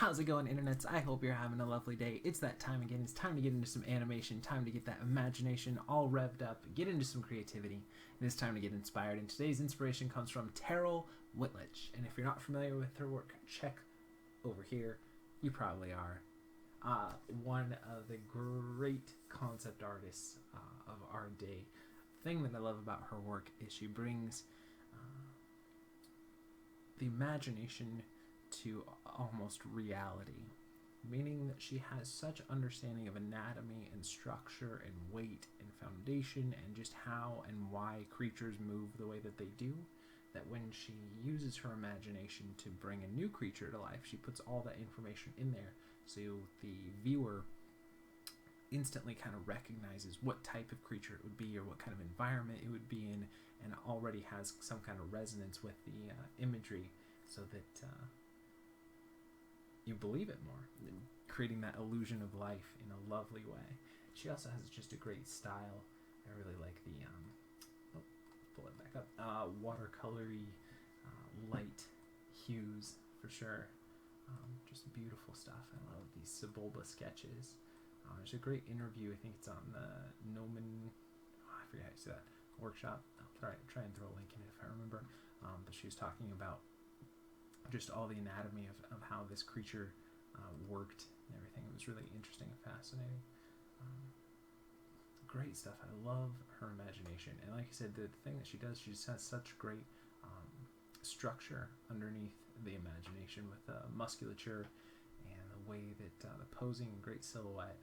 How's it going, internets? I hope you're having a lovely day. It's that time again. It's time to get into some animation, time to get that imagination all revved up, get into some creativity. It is time to get inspired, and today's inspiration comes from Terryl Whitlatch. And if you're not familiar with her work, check over here. You probably are. One of the great concept artists of our day. The thing that I love about her work is she brings the imagination to almost reality, meaning that she has such understanding of anatomy and structure and weight and foundation and just how and why creatures move the way that they do, that when she uses her imagination to bring a new creature to life, she puts all that information in there so the viewer instantly kind of recognizes what type of creature it would be or what kind of environment it would be in, and already has some kind of resonance with the imagery so that you believe it more, creating that illusion of life in a lovely way. She also has just a great style. I really like the pull it back up, watercolory, light hues for sure. Just beautiful stuff. I love these Sebulba sketches. There's a great interview. I think it's on the Noman. I forget how you say that workshop. I'll try and throw a link in it if I remember. But she was talking about just all the anatomy of how this creature worked and everything. It was really interesting and fascinating. Great stuff. I love her imagination. And like I said, the thing that she does, she just has such great structure underneath the imagination with musculature and the way that the posing and great silhouette.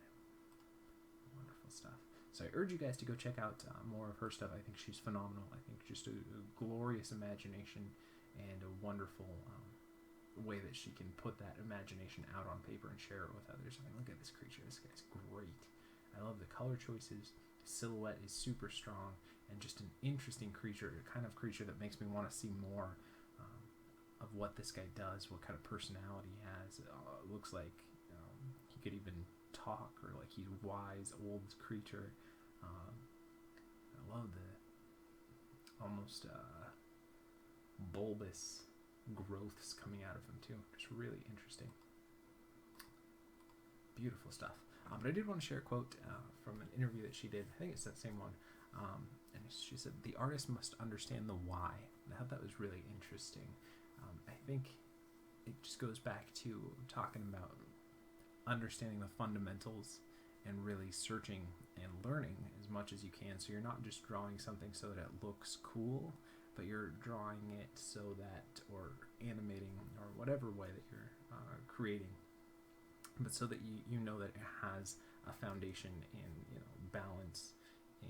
Wonderful stuff. So I urge you guys to go check out more of her stuff. I think she's phenomenal. I think just a glorious imagination and a wonderful way that she can put that imagination out on paper and share it with others. I mean, look at this creature. This guy's great. I love the color choices. The silhouette is super strong and just an interesting creature, a kind of creature that makes me want to see more of what this guy does, what kind of personality he has. It looks like he could even talk, or like he's wise, old creature. I love the almost bulbous growths coming out of him too. Just really interesting. Beautiful stuff. But I did want to share a quote from an interview that she did. I think it's that same one. And she said, "The artist must understand the why." And I thought that was really interesting. I think it just goes back to talking about understanding the fundamentals and really searching and learning as much as you can. So you're not just drawing something so that it looks cool, but you're drawing it so that, or animating, or whatever way that you're creating, but so that you know that it has a foundation in balance, in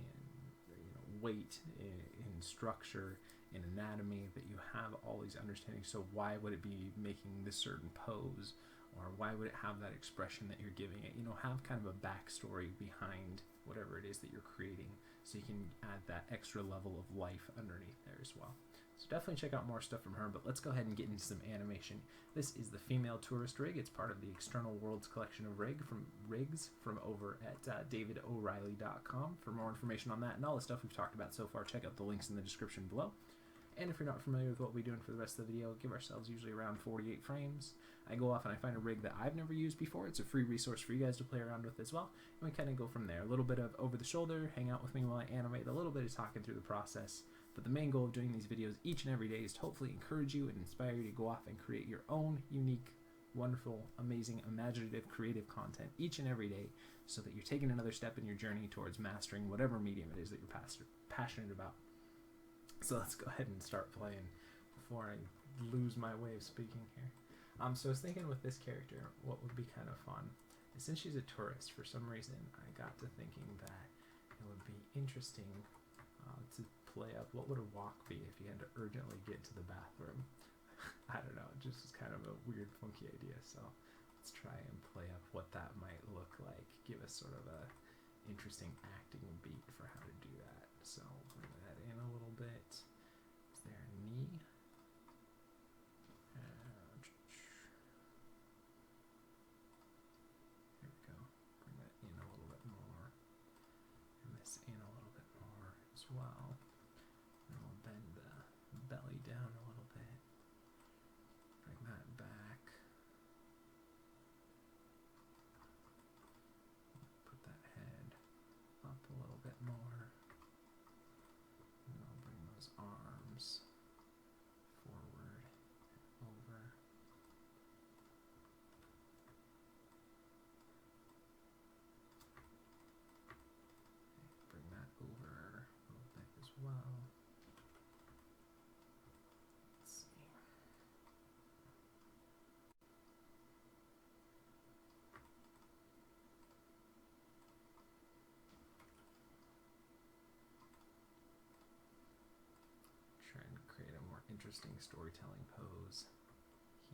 weight, in structure, in anatomy, that you have all these understandings. So why would it be making this certain pose, or why would it have that expression that you're giving it? Have kind of a backstory behind whatever it is that you're creating, so you can add that extra level of life underneath there as well. So definitely check out more stuff from her, but let's go ahead and get into some animation. This is the Female Tourist Rig. It's part of the External Worlds collection of rigs from over at davidorreilly.com. For more information on that and all the stuff we've talked about so far, check out the links in the description below. And if you're not familiar with what we're doing for the rest of the video, give ourselves usually around 48 frames. I go off and I find a rig that I've never used before. It's a free resource for you guys to play around with as well. And we kind of go from there. A little bit of over the shoulder, hang out with me while I animate, a little bit of talking through the process. But the main goal of doing these videos each and every day is to hopefully encourage you and inspire you to go off and create your own unique, wonderful, amazing, imaginative, creative content each and every day, so that you're taking another step in your journey towards mastering whatever medium it is that you're passionate about. So let's go ahead and start playing before I lose my way of speaking here. So I was thinking with this character, what would be kind of fun is, since she's a tourist, for some reason I got to thinking that it would be interesting to play up what would a walk be if you had to urgently get to the bathroom. I don't know, it just was kind of a weird, funky idea. So let's try and play up what that might look like. Give us sort of a interesting acting beat for how to do that. So bring that in a little bit. Is there a knee? There we go. Bring that in a little bit more. And this in a little bit more as well. And we'll bend the belly down a little bit. Bring that back. interesting storytelling pose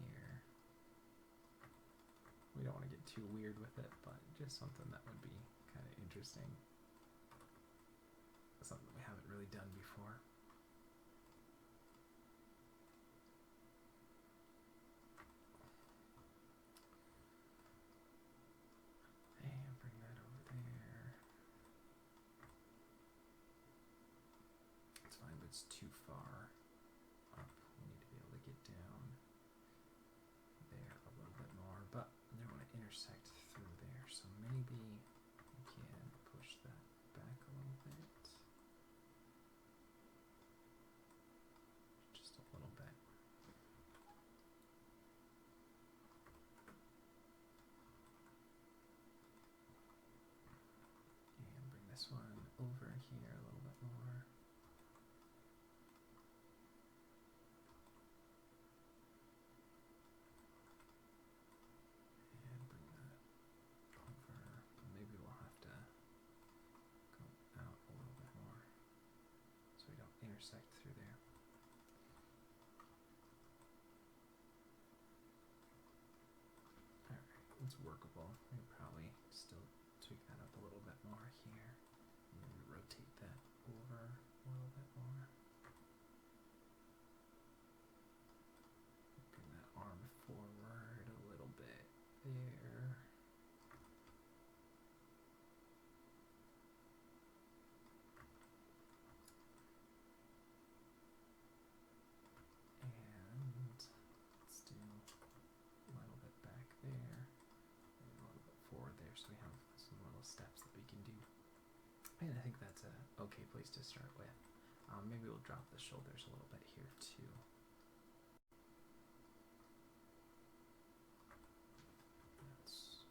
here. We don't want to get too weird with it, but just something that would be kind of interesting. Something we haven't really done before. And bring that over there. It's fine, but it's too far up. We need to be able to get down there a little bit more, but they want to intersect through there, so maybe we can push that back a little bit. Just a little bit. And bring this one over here a little bit more. And bring that over. Maybe we'll have to go out a little bit more so we don't intersect through there. Alright, it's workable. We can probably still tweak that up a little bit more here. Maybe rotate that over a little bit more. Bring that arm forward a little bit there. And let's do a little bit back there, and a little bit forward there, so we have some little steps that we can do. And I think that's a okay place to start with. Maybe we'll drop the shoulders a little bit here too.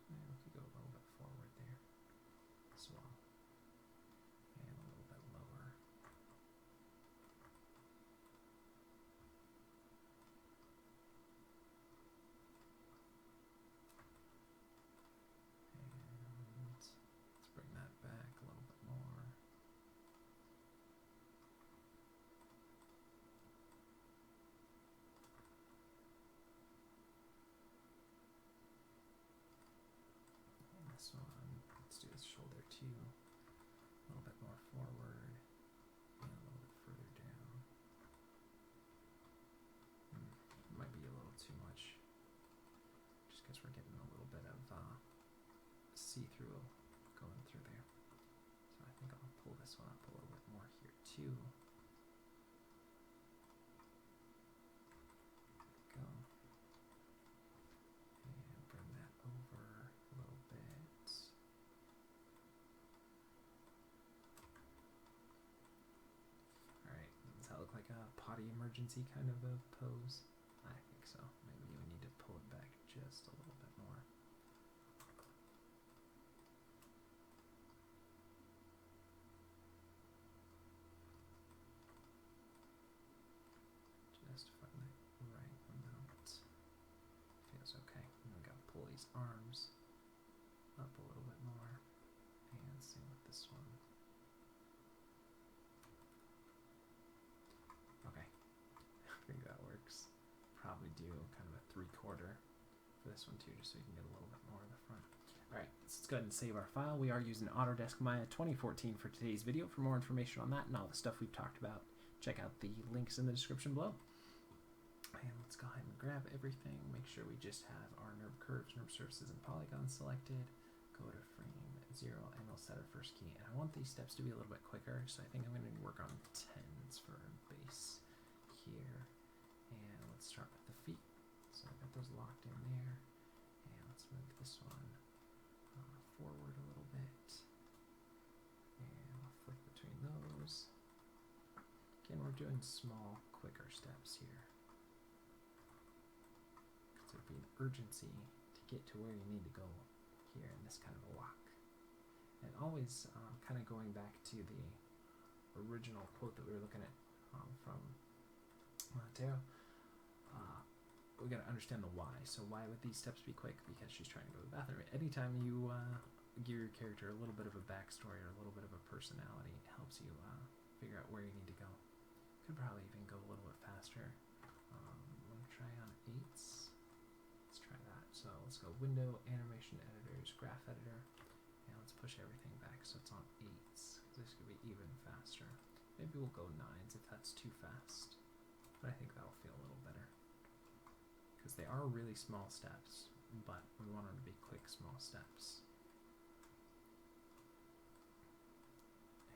Maybe we could go a little bit forward there as well, and a little bit lower. And let's bring that back a little bit more. And this one, let's do this shoulder too. A little bit more forward and a little bit further down. Might be a little too much, just because we're getting a little bit of see-through going through there. So I think I'll pull this one up a little bit more here too. Go. And bring that over a little bit. Alright, does that look like a potty emergency kind of a pose? I think so. Maybe we need to pull it back just a little bit more. Just find the right amount. Feels okay. And we gotta pull these arms up a little bit more. And same with this one. Okay. I think that works. Probably do kind of a 3/4 for this one too, just so you can get a little bit more of the front. Alright, let's go ahead and save our file. We are using Autodesk Maya 2014 for today's video. For more information on that and all the stuff we've talked about, check out the links in the description below. And let's go ahead and grab everything. Make sure we just have our NURB curves, NURB surfaces, and polygons selected. Go to frame 0, and we'll set our first key. And I want these steps to be a little bit quicker, so I think I'm going to work on 10s for base here. And let's start with the feet. So I've got those locked in there. And let's move this one forward a little bit. And I'll flick between those. Again, we're doing small, quicker steps here. So there'd be an urgency to get to where you need to go here in this kind of a walk. And always kind of going back to the original quote that we were looking at from Terryl. We got to understand the why. So why would these steps be quick? Because she's trying to go to the bathroom. Anytime you give your character a little bit of a backstory or a little bit of a personality, it helps you figure out where you need to go. Could probably even go a little bit faster. Want to try on 8s? Let's try that. So let's go Window, Animation Editors, Graph Editor, and let's push everything back so it's on 8s. This could be even faster. Maybe we'll go 9s if that's too fast, but I think that'll feel a little better. Because they are really small steps, but we want them to be quick small steps.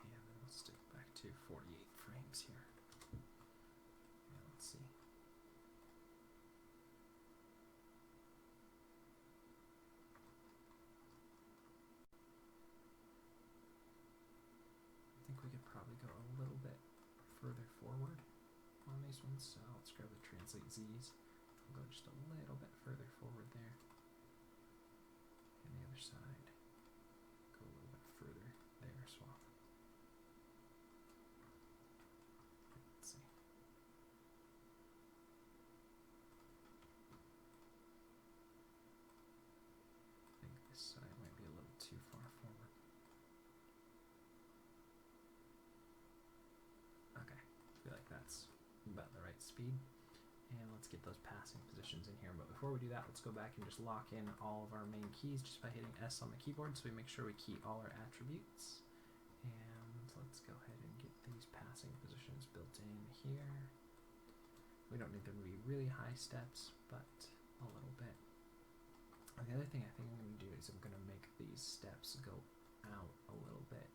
And then we'll stick back to 48 frames here. Yeah, let's see. I think we could probably go a little bit further forward on these ones, so let's grab the Translate Z's. We'll go just a little bit further forward there. And the other side, go a little bit further there as well. Let's see. I think this side might be a little too far forward. Okay, I feel like that's about the right speed. And let's get those passing positions in here. But before we do that, let's go back and just lock in all of our main keys just by hitting S on the keyboard, so we make sure we key all our attributes. And let's go ahead and get these passing positions built in here. We don't need them to be really high steps, but a little bit. And the other thing I think I'm going to do is I'm going to make these steps go out a little bit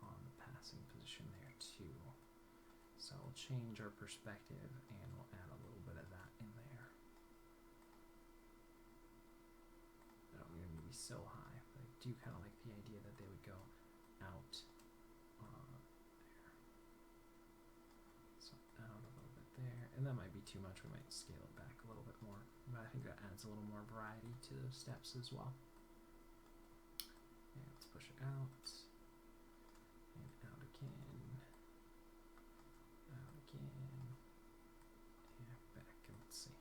on the passing position there too. So we'll change our perspective and we'll add a little bit of that in there. I don't need them to be so high, but I do kind of like the idea that they would go out there. So out a little bit there, and that might be too much. We might scale it back a little bit more, but I think that adds a little more variety to those steps as well. And let's push it out and out again. And back, and let's see.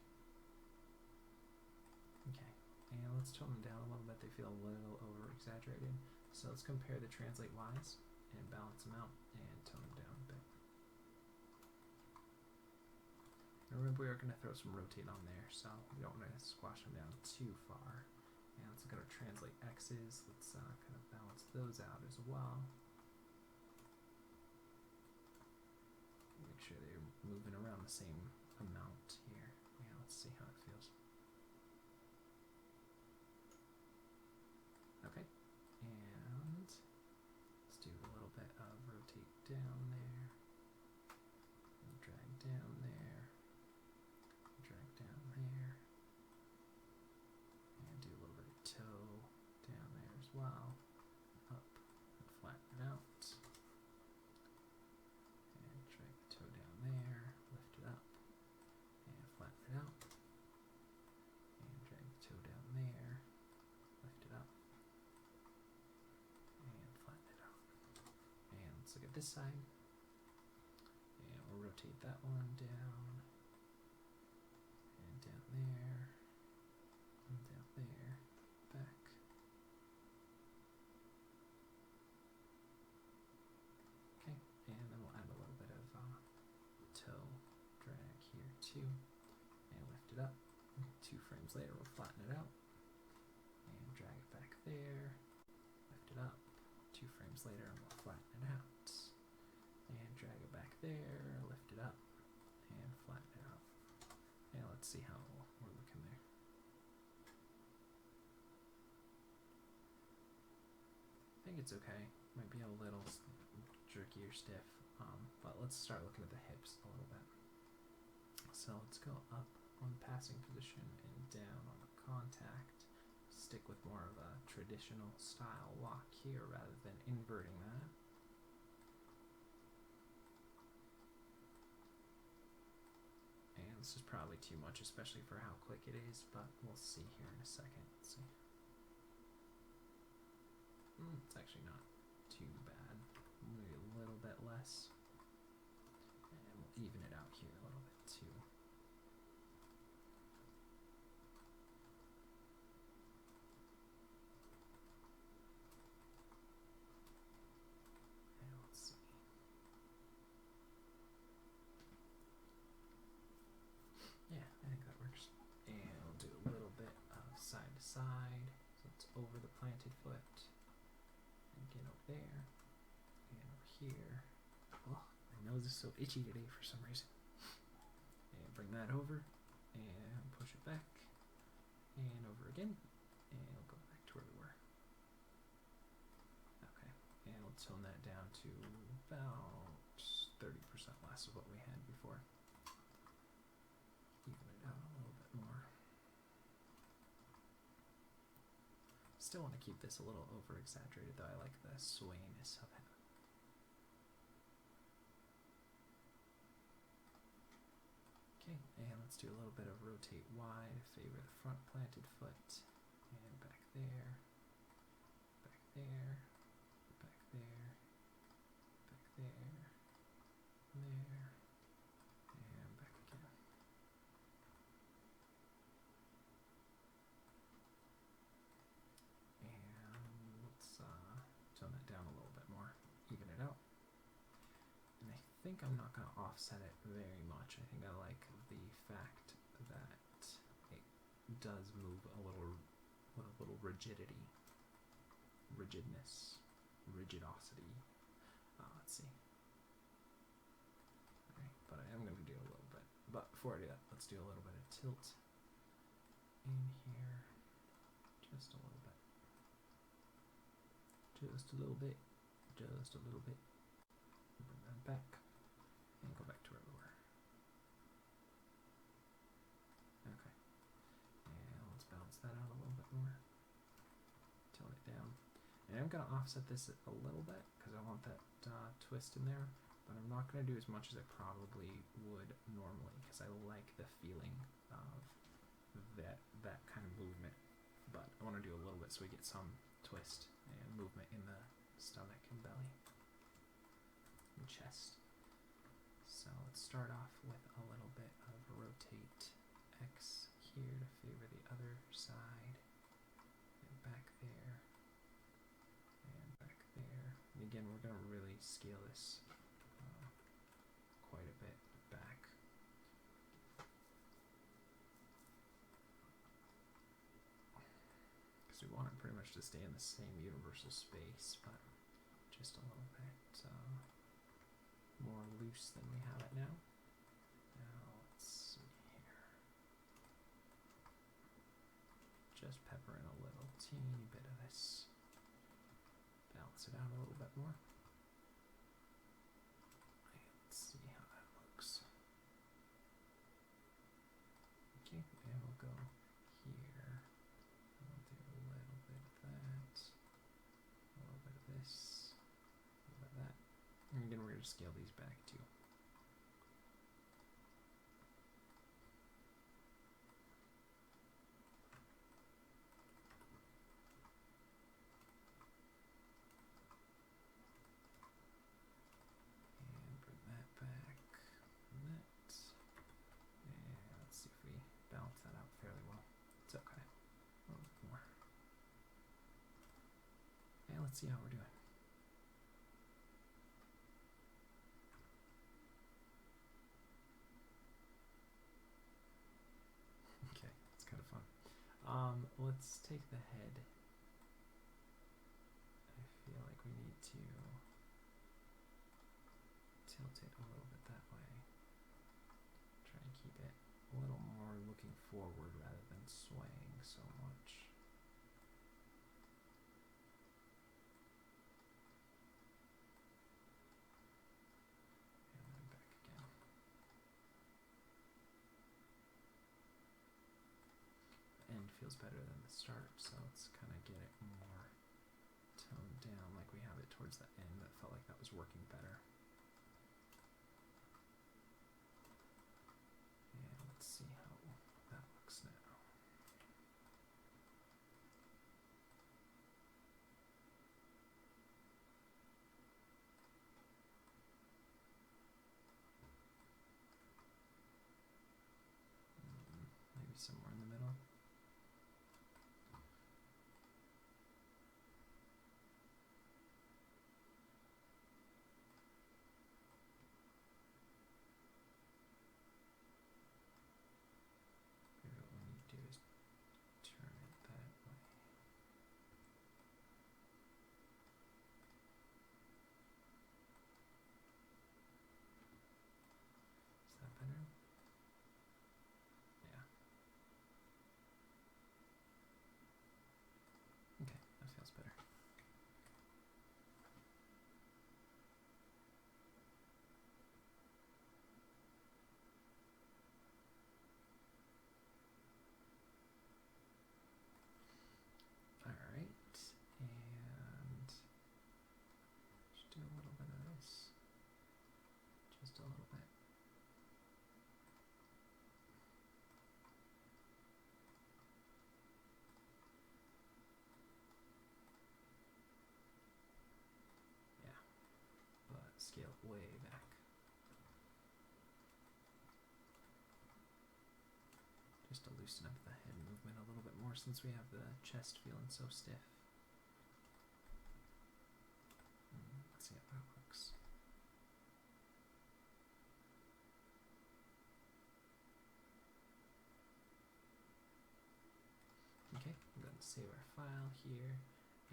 Okay, and let's tone them down a little bit. They feel a little over exaggerated. So let's compare the Translate Ys and balance them out and tone them down a bit. And remember, we are going to throw some rotate on there, so we don't want to squash them down too far. And let's look at our Translate X's. Let's kind of balance those out as well. Make sure they're moving around the same amount here. Yeah, let's see how it feels. Okay, and let's do a little bit of rotate down there, and drag down there, drag down there, and do a little bit of toe down there as well, up and flatten it out. There, lift it up and flatten it out, and drag the toe down there, lift it up and flatten it out. And let's look at this side, and we'll rotate that one down and down there and down there, back. Okay, and then we'll add a little bit of toe drag here too, and lift it up. 2 frames later we'll flatten it out and drag it back there, lift it up. 2 frames later and we'll flatten it out and drag it back there, lift it up and flatten it out. And let's see how we're looking there. I think it's okay. Might be a little jerky or stiff. But let's start looking at the hips a little bit. So let's go up on passing position and down on the contact. Stick with more of a traditional style walk here rather than inverting that. And this is probably too much, especially for how quick it is, but we'll see here in a second. Let's see. It's actually not too bad. Maybe a little bit less. And we'll even it out here a little bit too. And let's see. side, so it's over the planted foot. And again over there, and over here. Oh, my nose is so itchy today for some reason. And bring that over, and push it back, and over again, and we'll go back to where we were. Okay, and we'll tone that down to about 30% less of what we had before. Even it out a little bit more. Still want to keep this a little over exaggerated though. I like the swayiness of it. Okay, and let's do a little bit of rotate wide, favor the front planted foot, and back there, back there, back there, back there, there, and back again. And let's tone that down a little bit more, even it out. And I think I'm not going to offset it very much. I think I like the fact that it does move a little with a little rigidity, rigidness, rigidosity. Let's see. Okay, but I am going to do a little bit. But before I do that, let's do a little bit of tilt in here, just a little bit, just a little bit, just a little bit. Bring that back and go back to where we were. Okay, and let's balance that out a little bit more. Tone it down. And I'm going to offset this a little bit because I want that twist in there, but I'm not going to do as much as I probably would normally because I like the feeling of that kind of movement. But I want to do a little bit so we get some twist and movement in the stomach and belly and chest. So let's start off with a little bit of rotate X here to favor the other side, and back there, and back there. And again, we're going to really scale this quite a bit back. Because we want it pretty much to stay in the same universal space, but just a little bit more loose than we have it now. Now let's see here. Just pepper in a little teeny bit of this. Balance it out a little bit more. Let's see how that looks. Okay, and we'll go here. We'll do a little bit of that. A little bit of this. A little bit of that. And again, we're going to scale these back too. And bring that back. And that. And let's see if we balance that out fairly well. It's okay. A little bit more. And let's see how we're doing. Okay, it's kind of fun. Let's take the head. I feel like we need to tilt it a little bit that way. Try and keep it a little more looking forward rather than swaying so much. And then back again. The end feels better than the start, so let's kind of get it more toned down like we have it towards the end. That felt like that was working better. And let's see how that looks now. Maybe somewhere in the middle. Maybe what we need to do is turn it that way. scale it way back. Just to loosen up the head movement a little bit more since we have the chest feeling so stiff. Let's see how that looks. Okay, I'm going to save our file here,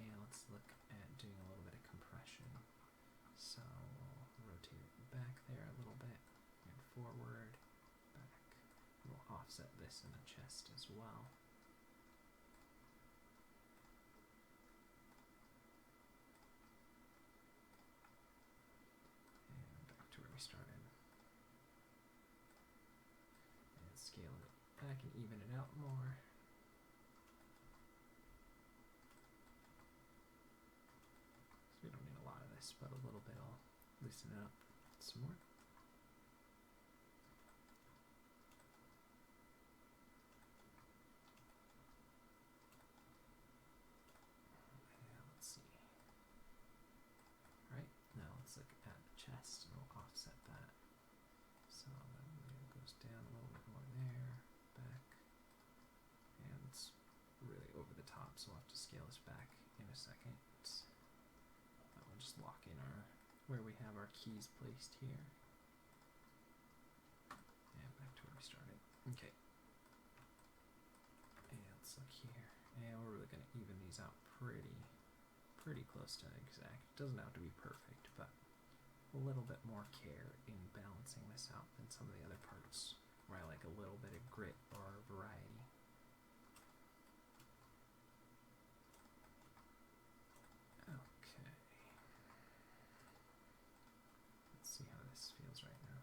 and let's look at doing a little bit of compression. So we'll rotate it back there a little bit, and forward, back. We'll offset this in the chest as well. And back to where we started. And scale it back and even it out more. So we don't need a lot of this, but a little bit will loosen it up some more. Look at the chest and we'll offset that. So then it goes down a little bit more there, back, and it's really over the top, so we'll have to scale this back in a second. We'll just lock in where we have our keys placed here. And back to where we started. Okay. And let's look here. And we're really going to even these out pretty close to exact. It doesn't have to be perfect, but a little bit more care in balancing this out than some of the other parts where I like a little bit of grit or variety. Okay. Let's see how this feels right now.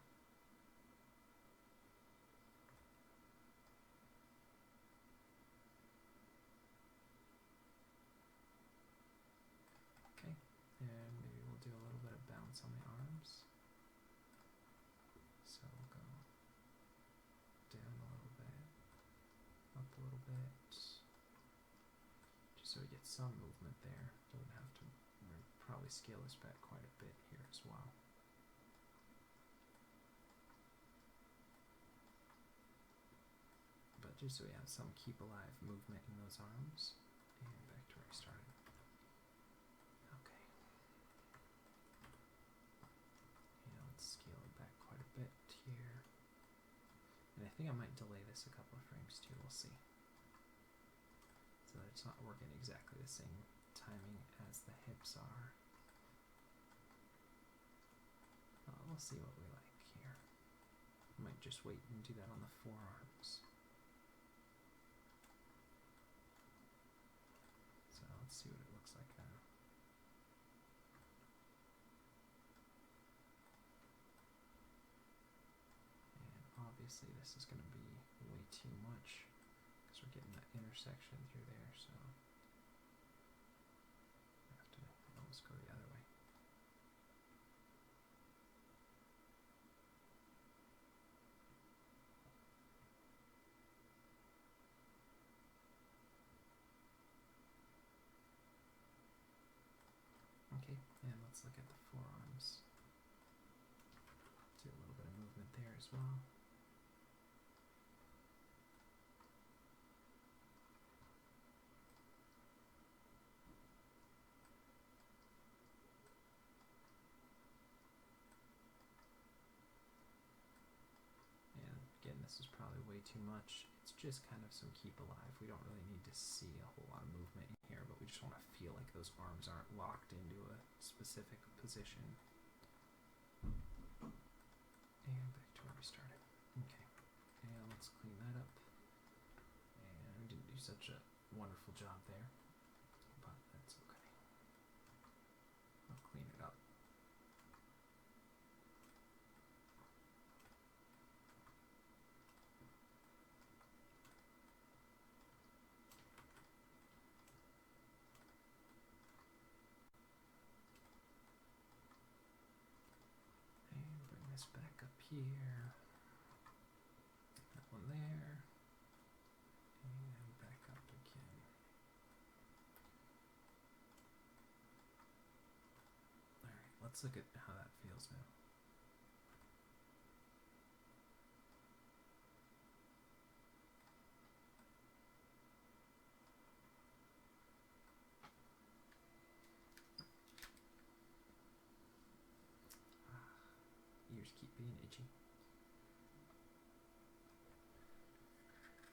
Okay, and maybe we'll do a little bit of bounce on the arms. So we'll go down a little bit, up a little bit, just so we get some movement there. Doesn't have to, we'll probably scale this back quite a bit here as well. But just so we have some keep alive movement in those arms. And back to where we started. Okay. Yeah, let's scale it back quite a bit here. And I think I might delay this a couple of frames too, we'll see. So that it's not working exactly the same timing as the hips are. We'll see what we like here. Might just wait and do that on the forearms. So let's see what it looks like now. And obviously this is going to be way too much because we're getting that intersection through there, so I have to almost go the other way. Okay, and let's look at the forearms. Do a little bit of movement there as well. And again, this is probably way too much. It's just kind of some keep alive. We don't really need to see a whole lot of movement in here, but we just want to feel like those arms aren't locked into a specific position. And back to where we started. Okay, and let's clean that up. And we didn't do such a wonderful job there, but that's okay. I'll clean it up. Back up here, that one there, and back up again. Alright, let's look at how that feels now. Ears keep being itchy.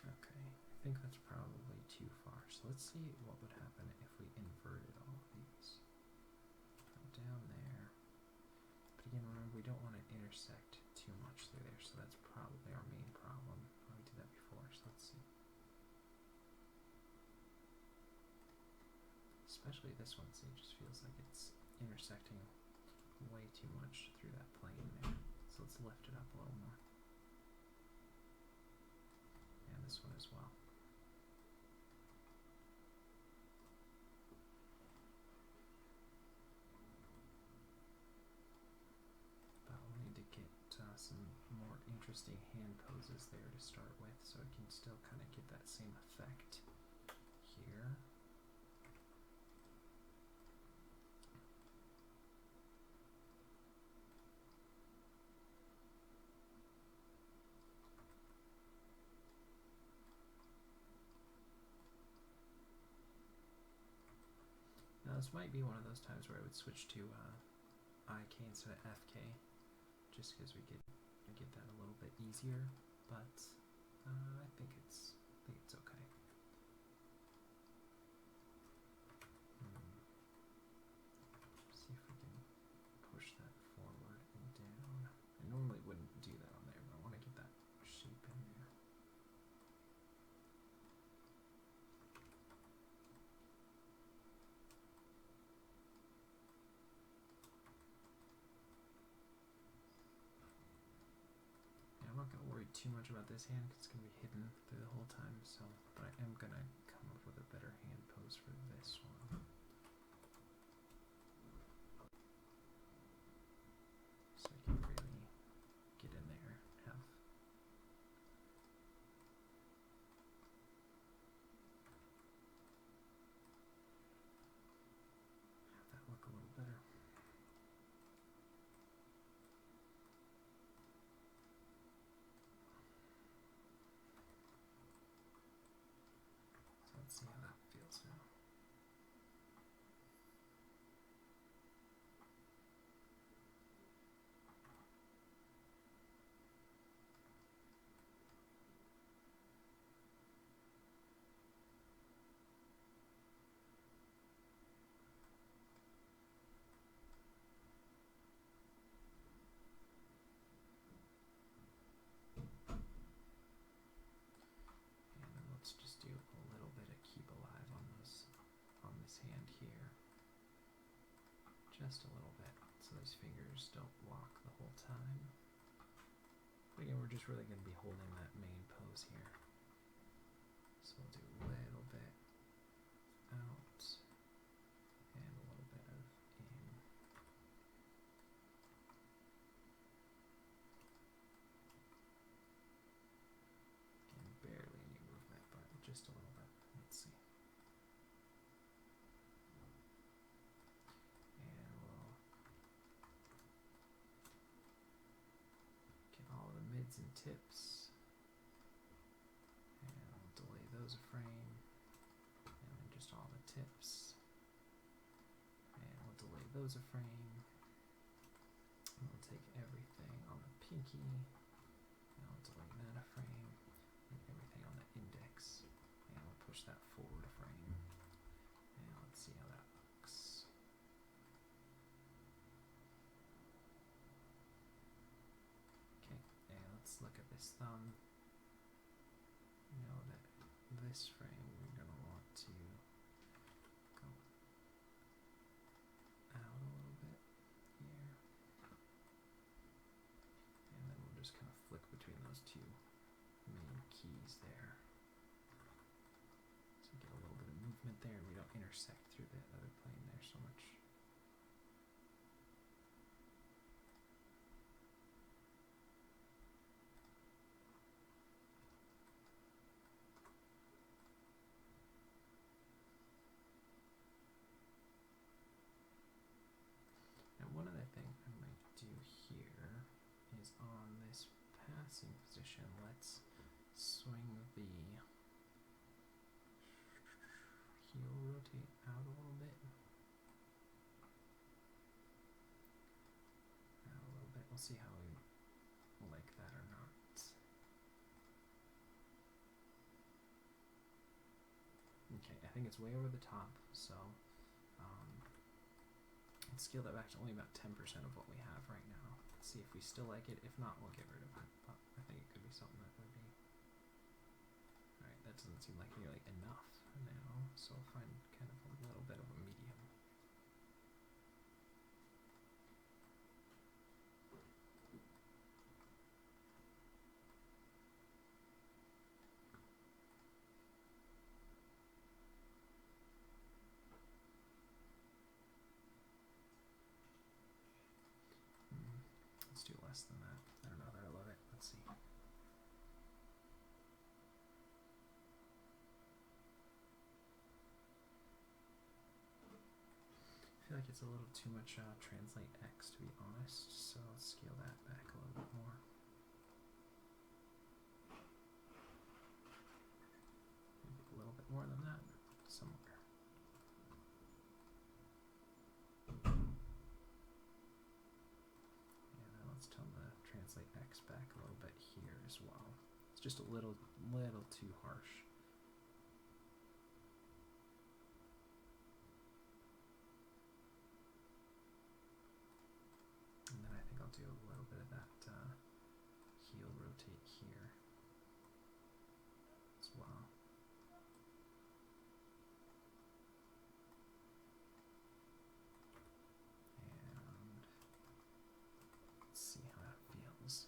Okay, I think that's probably too far. So let's see what would happen if we inverted all of these. Down there. But again, remember, we don't want to intersect too much through there, so that's probably our main problem. Oh, we did that before, so let's see. Especially this one, see, it just feels like it's intersecting way too much through that plane there. So let's lift it up a little more. And this one as well. But we'll need to get some more interesting hand poses there to start with, so it can still kind of get that same effect here. Now this might be one of those times where I would switch to IK instead of FK, just because we get that a little bit easier, but I think it's okay. See if we can push that forward and down. I normally wouldn't do that on there, but I want to get that shape in there. I'm not going to worry too much about this hand because it's going to be hidden through the whole time, but I am going to come up with a better hand pose for this one. So I can really get in there, have that look a little better. Let's see how that feels now. And then let's just do a little bit of keep alive on this hand here. Just a little bit, so those fingers don't lock the whole time. But again, we're just really going to be holding that main pose here. So we'll do a little bit out and a little bit of in. Again, barely any movement, but just a little bit. Let's see. And we'll get all the mids and tips. And we'll delay those a frame. And then just all the tips. And we'll delay those a frame. And we'll take everything on the pinky. And we'll delay that a frame. And everything on the index. And we'll push that forward a frame. And let's see how that looks. Okay, and let's look at this thumb. You know that this frame we're going to want to go out a little bit here. And then we'll just kind of flick between those two main keys there. So we get a little bit of movement there and we don't intersect through the other plane there so much. same position. Let's swing the heel, rotate out a little bit. Out a little bit. We'll see how we like that or not. Okay, I think it's way over the top, so let's scale that back to only about 10% of what we have right now. Let's see if we still like it. If not, we'll get rid of it. But I think it could be something that would be... Alright, that doesn't seem like nearly enough now, so I'll find kind of a little bit of a medium. Let's do less than that. I don't know that I love it. Let's see. I feel like it's a little too much translate X, to be honest, so let's scale that back a little bit more. Maybe a little bit more than that, somewhere. Tell them to translate X back a little bit here as well. It's just a little too harsh. And then I think I'll do a little bit of that heel rotate here as well. See how that feels.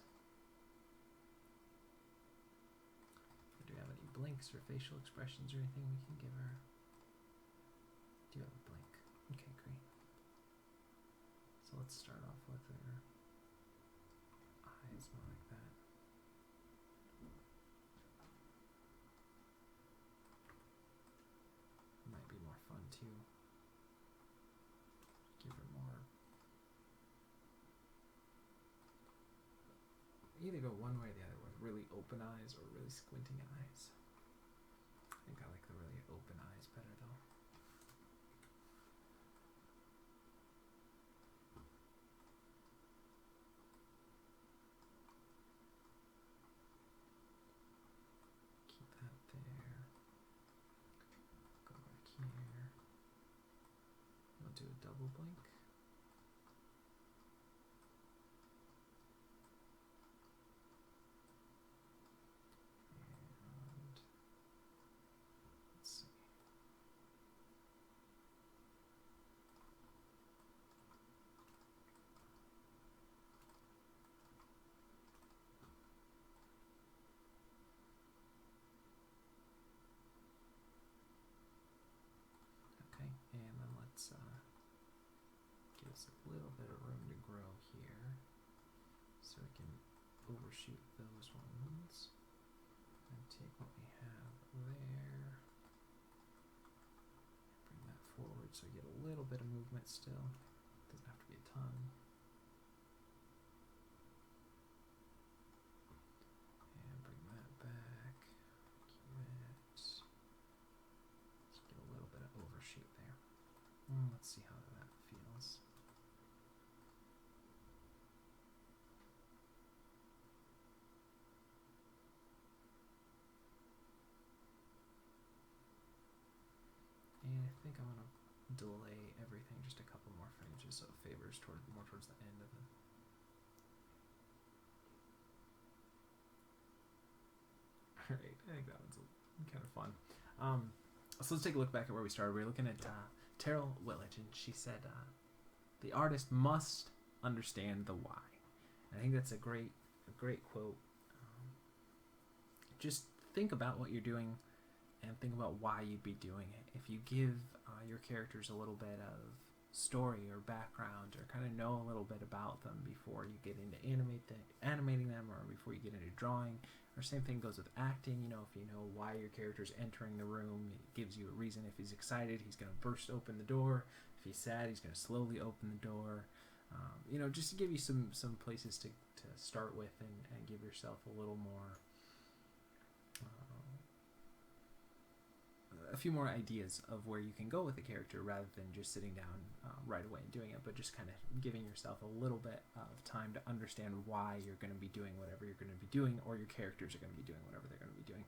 Do we have any blinks or facial expressions or anything we can give her? Do you have a blink? Okay, great. So let's start off with her eyes more like that. Might be more fun too. Give her more. Either go one way or the other with really open eyes or really squinting eyes. I think I like the really open eyes better though. Keep that there. Go back here. We'll do a double blink. And then let's give us a little bit of room to grow here so we can overshoot those ones and take what we have there, bring that forward so we get a little bit of movement still. Doesn't have to be a ton. And bring that back. Keep it. Let's get a little bit of overshoot there. Let's see how that feels. And I think I want to delay everything just a couple more frames just so it favors more towards the end of it. Alright, I think that one's kind of fun. So let's take a look back at where we started. We were looking at Terryl Whitlatch, and she said the artist must understand the why. And I think that's a great quote. Just think about what you're doing and think about why you'd be doing it. If you give your characters a little bit of story or background or kind of know a little bit about them before you get into animating them or before you get into drawing, or same thing goes with acting. You know, if you know why your character's entering the room, it gives you a reason. If he's excited, he's going to burst open the door. If he's sad, he's going to slowly open the door. just to give you some places to start with, and give yourself a little more, a few more ideas of where you can go with a character, rather than just sitting down right away and doing it, but just kind of giving yourself a little bit of time to understand why you're going to be doing whatever you're going to be doing, or your characters are going to be doing whatever they're going to be doing.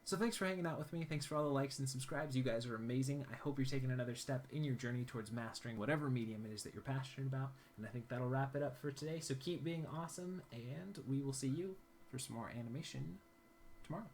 So thanks for hanging out with me. Thanks for all the likes and subscribes. You guys are amazing. I hope you're taking another step in your journey towards mastering whatever medium it is that you're passionate about. And I think that'll wrap it up for today. So keep being awesome, and we will see you for some more animation tomorrow.